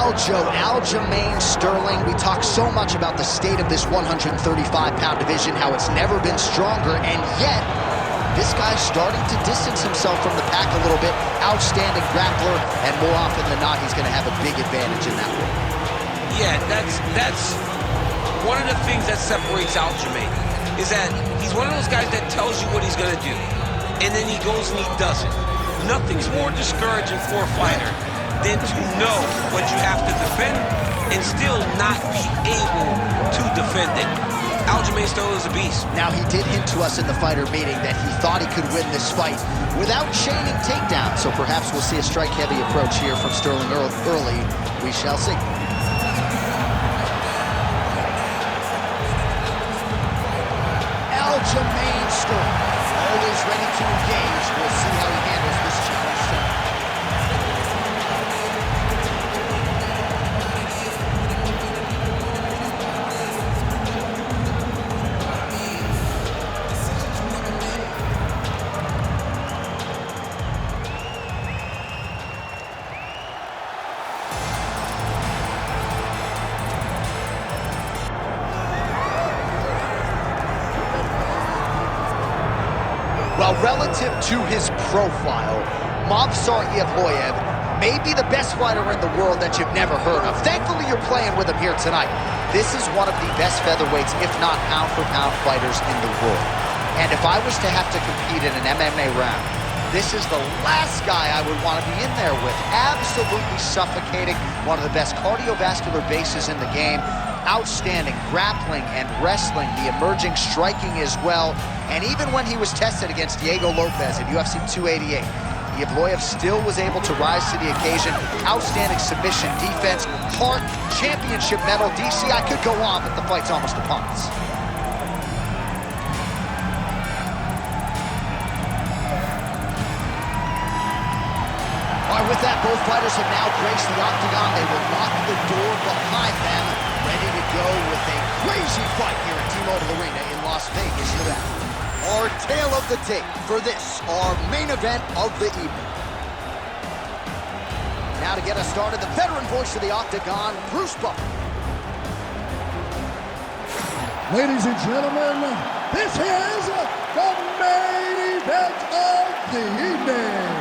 Well, Joe, Aljamain Sterling, we talk so much about the state of this 135-pound division, how it's never been stronger, and yet this guy's starting to distance himself from the pack a little bit. Outstanding grappler, and more often than not, he's going to have a big advantage in that one. Yeah, that's one of the things that separates Aljamain, is that he's one of those guys that tells you what he's going to do, and then he goes and he does it. Nothing's more discouraging for a fighter than to know what you have to defend and still not be able to defend it. Aljamain Sterling is a beast. Now, he did hint to us in the fighter meeting that he thought he could win this fight without chaining takedowns, so perhaps we'll see a strike-heavy approach here from Sterling early. We shall see. Aljamain Sterling, always ready to engage. We'll see how he handles this challenge tonight. Well, relative to his profile, Movsar Evloev may be the best fighter in the world that you've never heard of. Thankfully, you're playing with him here tonight. This is one of the best featherweights, if not pound-for-pound fighters in the world. And if I was to have to compete in an MMA round, this is the last guy I would want to be in there with. Absolutely suffocating, one of the best cardiovascular bases in the game. Outstanding grappling and wrestling, the emerging striking as well. And even when he was tested against Diego Lopez at UFC 288, Evloev still was able to rise to the occasion. Outstanding submission, defense, heart, championship medal. DC, I could go on, but the fight's almost upon us. All right, with that, both fighters have now graced the octagon. They will lock the door behind them, ready to go with a crazy fight here at T-Mobile Arena in Las Vegas, Nevada. Our tale of the tape for this, our main event of the evening. Now to get us started, the veteran voice of the octagon, Bruce Buffer. Ladies and gentlemen, this is the main event of the evening.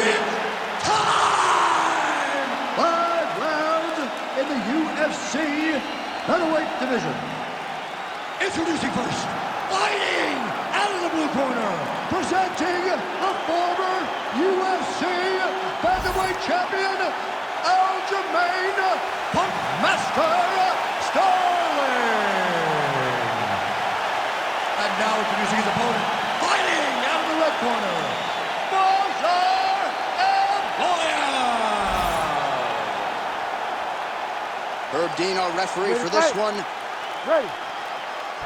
It's time! 5 rounds in the UFC featherweight division. Introducing first, fighting out of the blue corner, presenting the former UFC featherweight champion, Aljamain Punkmaster Sterling. And now introducing his opponent, fighting out of the red corner, Movsar Evloev. Herb Dean, our referee for this one. Ready.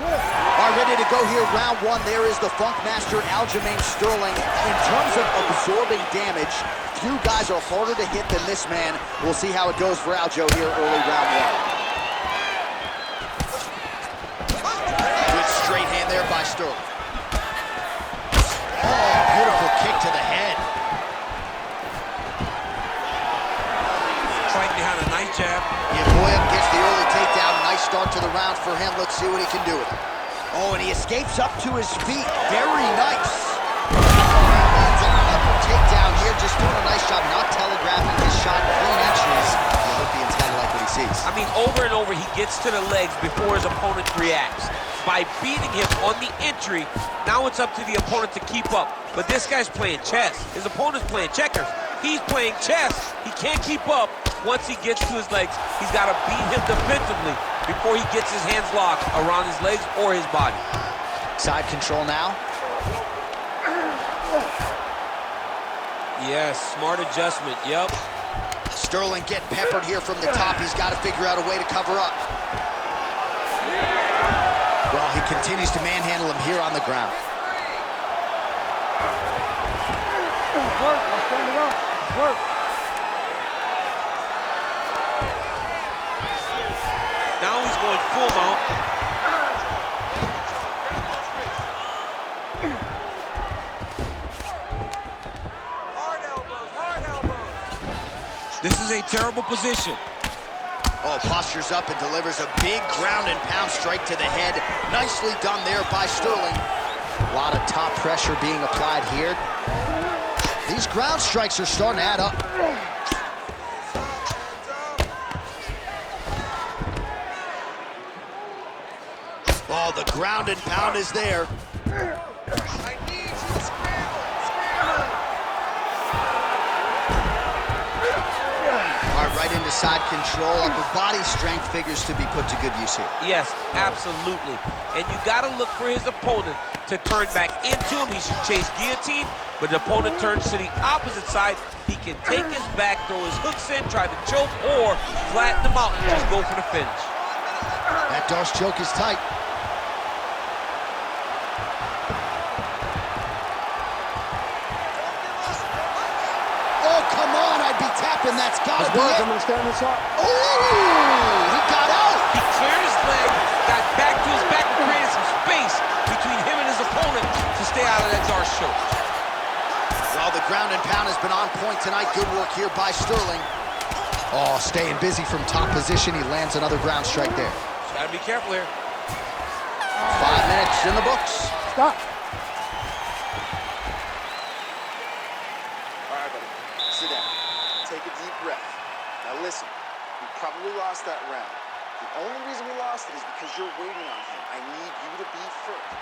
Are ready to go here, round one. There is the Funk Master, Aljamain Sterling. In terms of absorbing damage, few guys are harder to hit than this man. We'll see how it goes for Aljo here early round one. Good straight hand there by Sterling. Oh, beautiful kick to the head. Right behind a nice jab. Evloev gets the early takedown. Nice start to the round for him. Let's see what he can do with it. Oh, and he escapes up to his feet. Very nice. That's another takedown here. Just doing a nice job not telegraphing his shot. Clean entries. The Olympian's kind of like what he sees. I mean, over and over, he gets to the legs before his opponent reacts. By beating him on the entry, now it's up to the opponent to keep up. But this guy's playing chess. His opponent's playing checkers. He's playing chess. He can't keep up. Once he gets to his legs, he's got to beat him defensively before he gets his hands locked around his legs or his body. Side control now. Yes, smart adjustment, yep. Sterling getting peppered here from the top. He's got to figure out a way to cover up. Well, he continues to manhandle him here on the ground. Work, I'm standing up. Work. Now he's going full mount. This is a terrible position. Oh, postures up and delivers a big ground and pound strike to the head. Nicely done there by Sterling. A lot of top pressure being applied here. These ground strikes are starting to add up. Oh, the ground and pound is there. I need you to scramble. All right, right into side control. Upper body strength figures to be put to good use here. Yes, absolutely. And you got to look for his opponent to turn back into him. He should chase guillotine, but the opponent turns to the opposite side. He can take his back, throw his hooks in, try to choke, or flatten him out and just go for the finish. That Darce choke is tight. Oh, come on, I'd be tapping. That's gotta be it. I'm gonna stand this up. Oh, he got out. He cleared his leg, got back to his back, and created some space between him and his opponent to stay out of that Darce choke. Well, the ground and pound has been on point tonight. Good work here by Sterling. Oh, staying busy from top position. He lands another ground strike there. Gotta be careful here. 5 minutes in the books. Stop. All right, buddy. Sit down. Take a deep breath. Now listen, we probably lost that round. The only reason we lost it is because you're waiting on him. I need you to be first.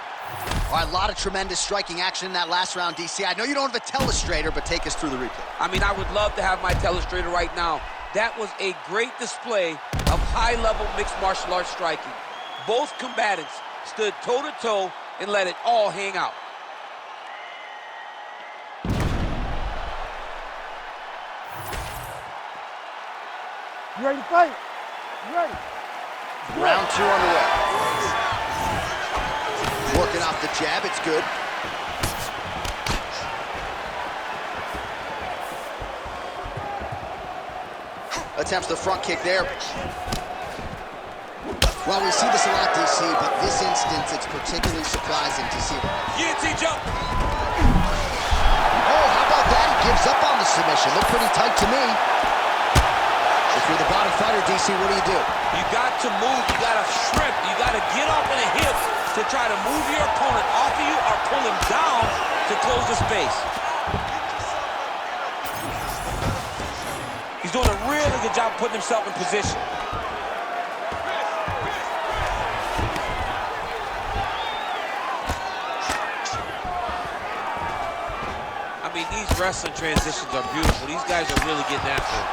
All right, a lot of tremendous striking action in that last round, DC. I know you don't have a telestrator, but take us through the replay. I mean, I would love to have my telestrator right now. That was a great display of high-level mixed martial arts striking. Both combatants stood toe-to-toe and let it all hang out. You ready to fight? You ready? Round 2 underway. Working off the jab, it's good. Attempts the front kick there. Well, we see this a lot, DC, but this instance, it's particularly surprising to see. Guillotine jump. Oh, how about that? He gives up on the submission. Looked pretty tight to me. If you're the bottom fighter, DC, what do you do? You got to move, you got to shrimp, you got to get off in the hip to try to move your opponent off of you or pull him down to close the space. He's doing a really good job putting himself in position. I mean, these wrestling transitions are beautiful. These guys are really getting after it.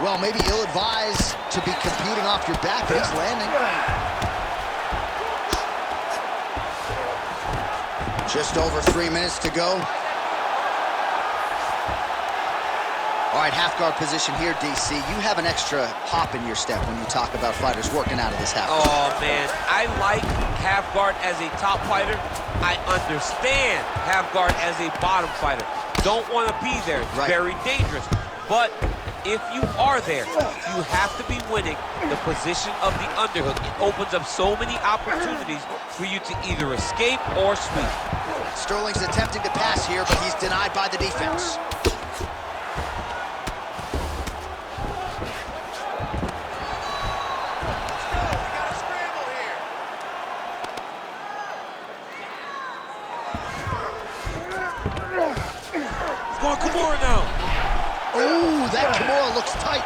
Well, maybe ill-advised to be competing off your back, but he's landing. Just over 3 minutes to go. All right, half guard position here, DC. You have an extra hop in your step when you talk about fighters working out of this half guard. Oh, man, I like half guard as a top fighter. I understand half guard as a bottom fighter. Don't want to be there. It's very dangerous. But if you are there, you have to be winning the position of the underhook. It opens up so many opportunities for you to either escape or sweep. Sterling's attempting to pass here, but he's denied by the defense. Going Kimura now. Oh, that Kimura looks tight.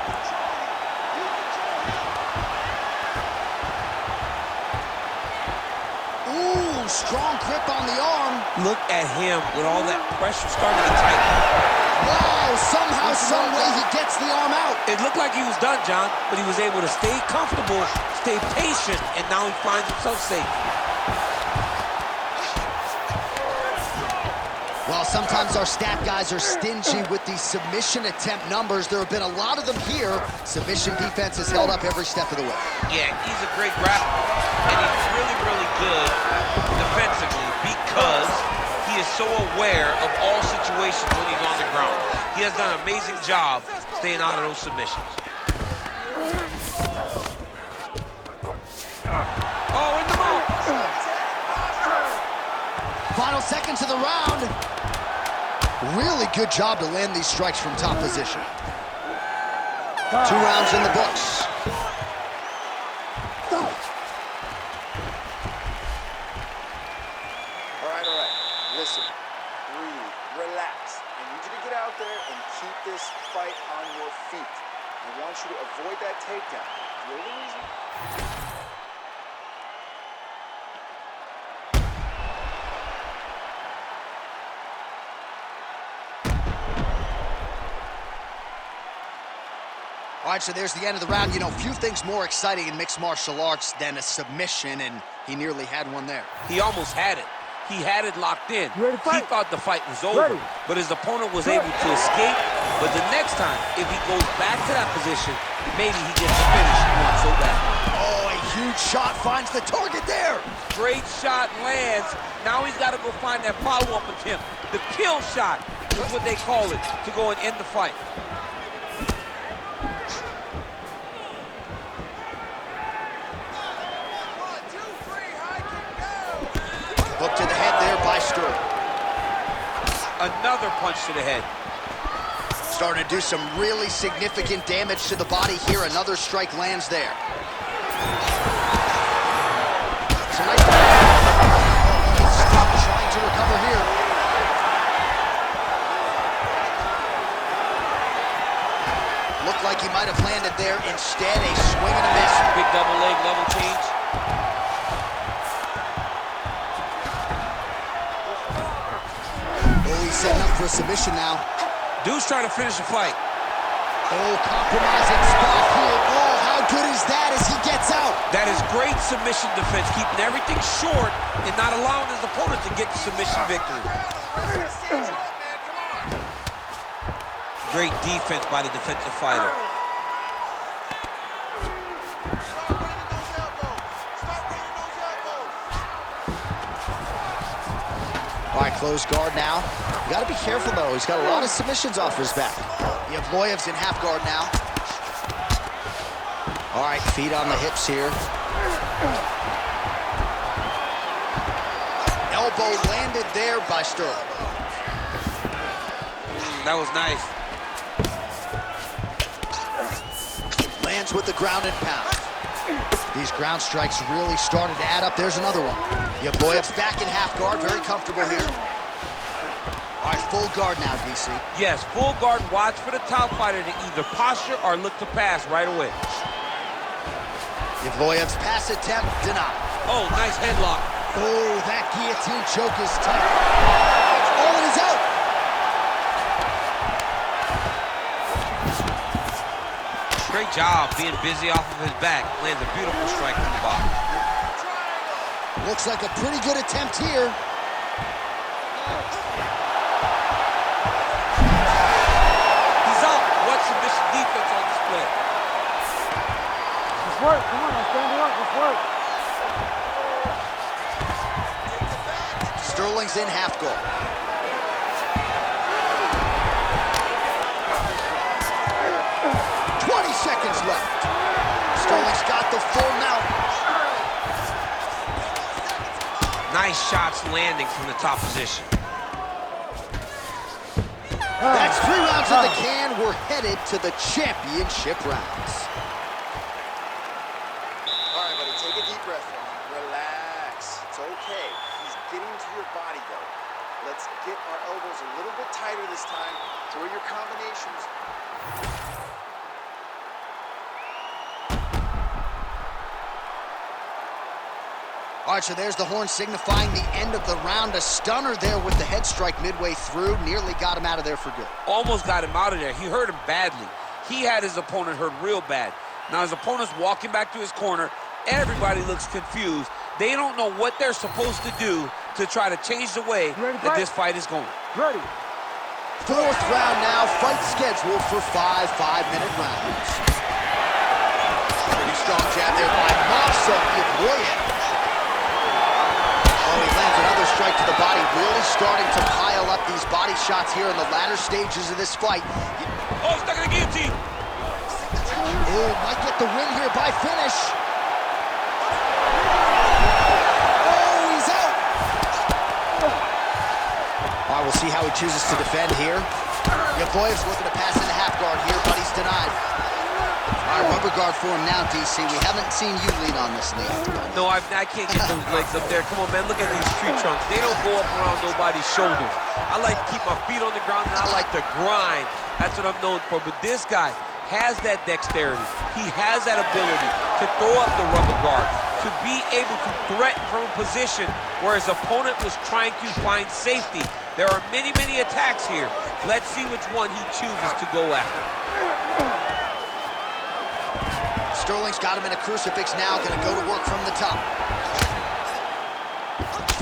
Ooh, strong grip on the arm. Look at him with all that pressure starting to tighten. Wow, somehow, some way he gets the arm out. It looked like he was done, John, but he was able to stay comfortable, stay patient, and now he finds himself safe. Well, sometimes our stat guys are stingy with these submission attempt numbers. There have been a lot of them here. Submission defense has held up every step of the way. Yeah, he's a great grappler, and he's really, really good defensively because he is so aware of all situations when he's on the ground. He has done an amazing job staying out of those submissions. Oh, in the mouth! Final seconds of the round. Really good job to land these strikes from top position. 2 rounds in the books. All right. Listen, breathe, relax. I need you to get out there and keep this fight on your feet. I want you to avoid that takedown. The only reason... All right, so there's the end of the round. You know, few things more exciting in mixed martial arts than a submission, and he nearly had one there. He almost had it. He had it locked in. He thought the fight was over, but his opponent was able to escape. But the next time, if he goes back to that position, maybe he gets the finish he wants so bad. Oh, a huge shot finds the target there. Great shot lands. Now he's got to go find that follow-up attempt. The kill shot is what they call it, to go and end the fight. Hook to the head there by Sterling. Another punch to the head. Starting to do some really significant damage to the body here. Another strike lands there. It's a nice... Stop trying to recover here. Looked like he might have landed there. Instead, a swing and a miss. Big double leg level change. Setting up for a submission now. Dude's trying to finish the fight. Oh, compromising spot here. Oh, how good is that as he gets out? That is great submission defense, keeping everything short and not allowing his opponent to get the submission victory. Great defense by the defensive fighter. All right, close guard now. You got to be careful, though. He's got a lot of submissions off his back. Evloev's in half guard now. All right, feet on the hips here. Elbow landed there by Sterling. That was nice. Lands with the ground and pound. These ground strikes really started to add up. There's another one. Evloev's back in half guard, very comfortable here. All right, full guard now, DC. Yes, full guard. Watch for the top fighter to either posture or look to pass right away. Evloev's pass attempt denied. Oh, nice headlock. Oh, that guillotine choke is tough. Oh, and he's out. Great job being busy off of his back. Lands a beautiful strike from the bottom. Looks like a pretty good attempt here. He's out. What submission defense on display. Let's work. Come on, let's stand it up. Let's work. Sterling's in half guard. Seconds left. Sterling's got the full mount. Nice shots landing from the top position. That's 3 rounds in the can. We're headed to the championship rounds. All right, buddy, take a deep breath. Relax. It's okay. He's getting to your body, though. Let's get our elbows a little bit tighter this time. Throw your combinations. All right, so there's the horn signifying the end of the round. A stunner there with the head strike midway through. Nearly got him out of there for good. Almost got him out of there. He hurt him badly. He had his opponent hurt real bad. Now his opponent's walking back to his corner. Everybody looks confused. They don't know what they're supposed to do to try to change the way that this fight is going. Ready. 4th round now. Fight scheduled for 5 5-minute rounds. Pretty strong jab there by Movsar Evloev. Oh, he lands another strike to the body, really starting to pile up these body shots here in the latter stages of this fight. Oh, stuck in the guillotine. Oh, might get the win here by finish. Oh, he's out. All right, we'll see how he chooses to defend here. Evloev's looking to pass into half guard here, but he's denied. All right, rubber guard for him now, DC. We haven't seen you lead on this lead. No, I can't get those legs up there. Come on, man, look at these tree trunks. They don't go up around nobody's shoulders. I like to keep my feet on the ground, and I like to grind. That's what I'm known for. But this guy has that dexterity. He has that ability to throw up the rubber guard, to be able to threaten from a position where his opponent was trying to find safety. There are many, many attacks here. Let's see which one he chooses to go after. Sterling's got him in a crucifix now, gonna go to work from the top.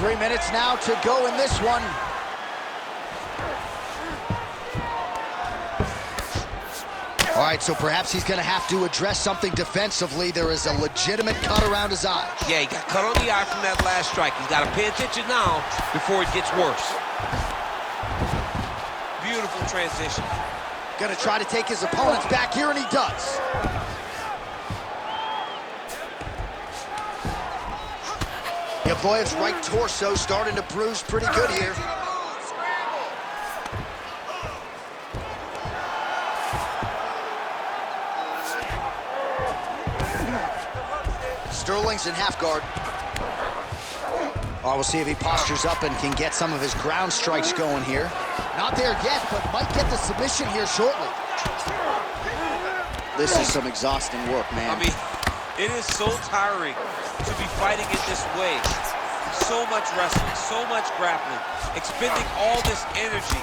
3 minutes now to go in this one. All right, so perhaps he's gonna have to address something defensively. There is a legitimate cut around his eye. Yeah, he got cut on the eye from that last strike. He's gotta pay attention now before it gets worse. Beautiful transition. Gonna try to take his opponents back here, and he does. Evloev's right torso starting to bruise pretty good here. Sterling's in half guard. Oh, we'll see if he postures up and can get some of his ground strikes going here. Not there yet, but might get the submission here shortly. This is some exhausting work, man. I mean, it is so tiring to be fighting in this way. So much wrestling, so much grappling, expending all this energy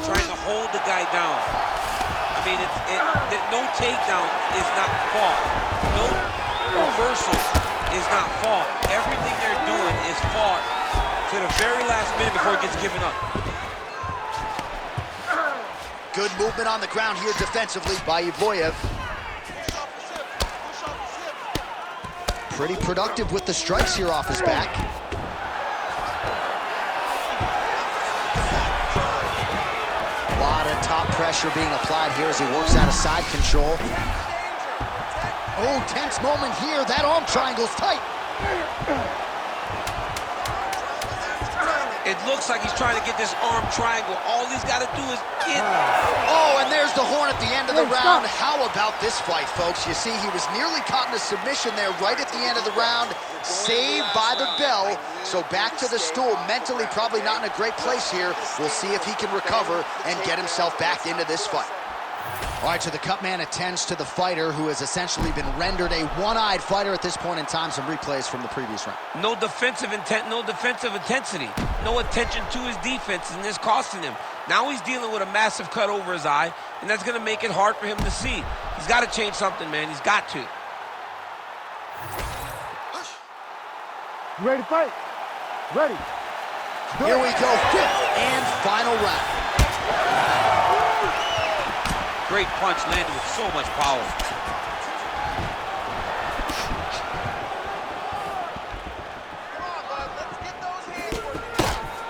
trying to hold the guy down. I mean, no takedown is not fault. No reversal is not fault. Everything they're doing is fought to the very last minute before it gets given up. Good movement on the ground here defensively by Evloev. Pretty productive with the strikes here off his back. A lot of top pressure being applied here as he works out of side control. Oh, tense moment here. That arm triangle's tight. It looks like he's trying to get this arm triangle. All he's got to do is get... Oh, and there's the horn at the end of the round. How about this fight, folks? You see, he was nearly caught in a submission there right at the end of the round. Saved by the bell. So back to the stool. Mentally probably not in a great place here. We'll see if he can recover and get himself back into this fight. All right, so the cut man attends to the fighter who has essentially been rendered a one-eyed fighter at this point in time. Some replays from the previous round. No defensive intent, no defensive intensity. No attention to his defense, and this costing him. Now he's dealing with a massive cut over his eye, and that's going to make it hard for him to see. He's got to change something, man. He's got to. You ready to fight? Ready. Here we go, fifth and final round. Great punch landed with so much power.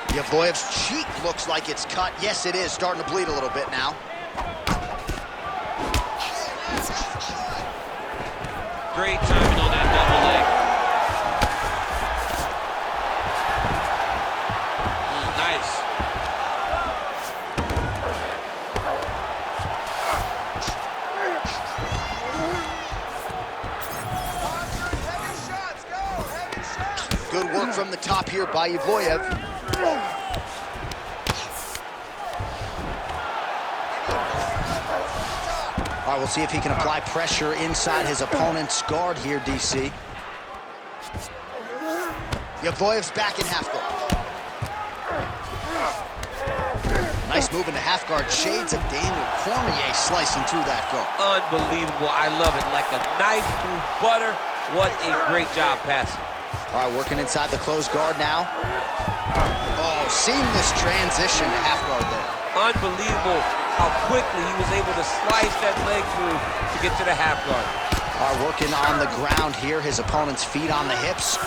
Evloev's cheek looks like it's cut. Yes, it is. Starting to bleed a little bit now. Great timing on that double leg. Nice. Good work from the top here by Evloev. All right, we'll see if he can apply pressure inside his opponent's guard here, DC. Evloev's back in half guard. Nice move into half guard. Shades of Daniel Cormier slicing through that guard. Unbelievable. I love it. Like a knife through butter. What a great job passing. All right, working inside the closed guard now. Oh, seamless transition to half guard there. Unbelievable how quickly he was able to slice that leg through to get to the half guard. All right, working on the ground here. His opponent's feet on the hips.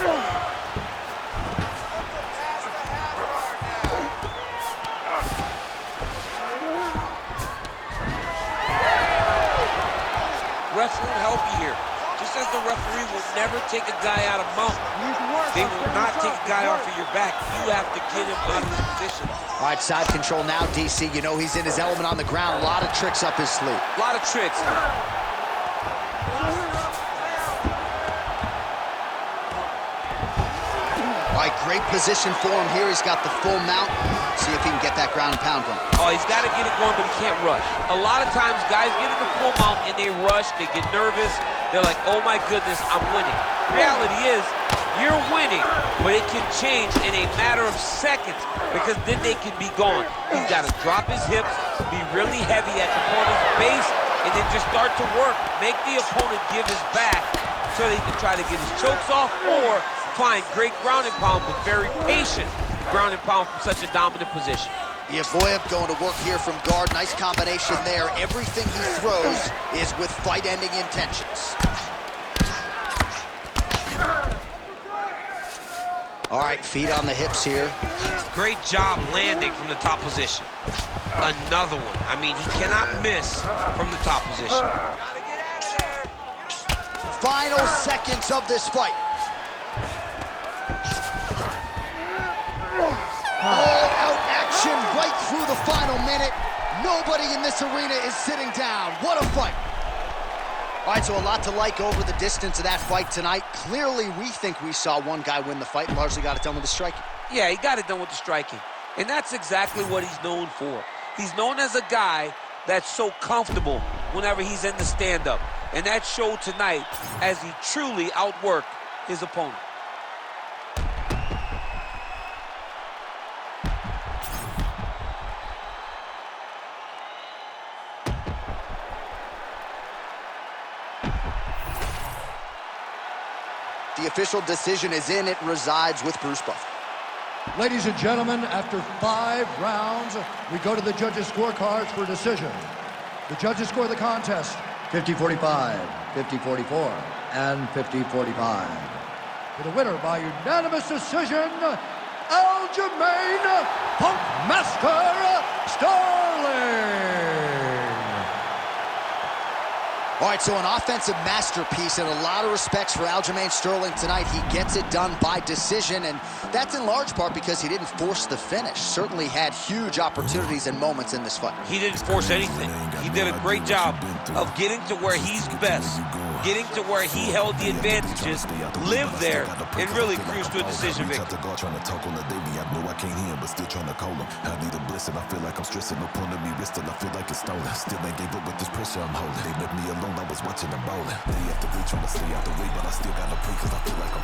Wrestling help you here. Just just as the referee will never take a guy out of mount, they will not take a guy off of your back. You have to get him out of his position. All right, side control now, DC. You know he's in his element on the ground. A lot of tricks up his sleeve. A lot of tricks. All right, great position for him here. He's got the full mount. See if he can get that ground and pound going. Oh, he's got to get it going, but he can't rush. A lot of times, guys get in the full mount and they rush, they get nervous. They're like, oh my goodness, I'm winning. Reality is, you're winning, but it can change in a matter of seconds because then they can be gone. He's got to drop his hips, be really heavy at the opponent's base, and then just start to work. Make the opponent give his back so they can try to get his chokes off or find great ground and pound, but very patient ground and pound from such a dominant position. Evloev going to work here from guard. Nice combination there. Everything he throws is with fight-ending intentions. All right, feet on the hips here. Great job landing from the top position. Another one. I mean, he cannot miss from the top position. Final seconds of this fight. All-out action right through the final minute. Nobody in this arena is sitting down. What a fight. All right, so a lot to like over the distance of that fight tonight. Clearly, we think we saw one guy win the fight and largely got it done with the striking. Yeah, he got it done with the striking. And that's exactly what he's known for. He's known as a guy that's so comfortable whenever he's in the stand-up. And that showed tonight as he truly outworked his opponent. The official decision is in. It resides with Bruce Buffer. Ladies and gentlemen, after 5 rounds, we go to the judges' scorecards for decision. The judges score the contest 50-45, 50-44, and 50-45. For the winner by unanimous decision, Aljamain Sterling. All right, so an offensive masterpiece in a lot of respects for Aljamain Sterling tonight. He gets it done by decision, and that's in large part because he didn't force the finish. Certainly had huge opportunities and moments in this fight. He didn't force anything. He did a great job of getting to where he's best, getting to where he held the advantages, lived there, and really cruised to a decision victory. I need a blessing, I feel like I'm stressing. No point of me resting, I feel like it's stolen. Still ain't gave up with this pressure I'm holding. They left me alone, I was watching them bowling. Day after day trying to stay out the way, but I still gotta pray cause I feel like I'm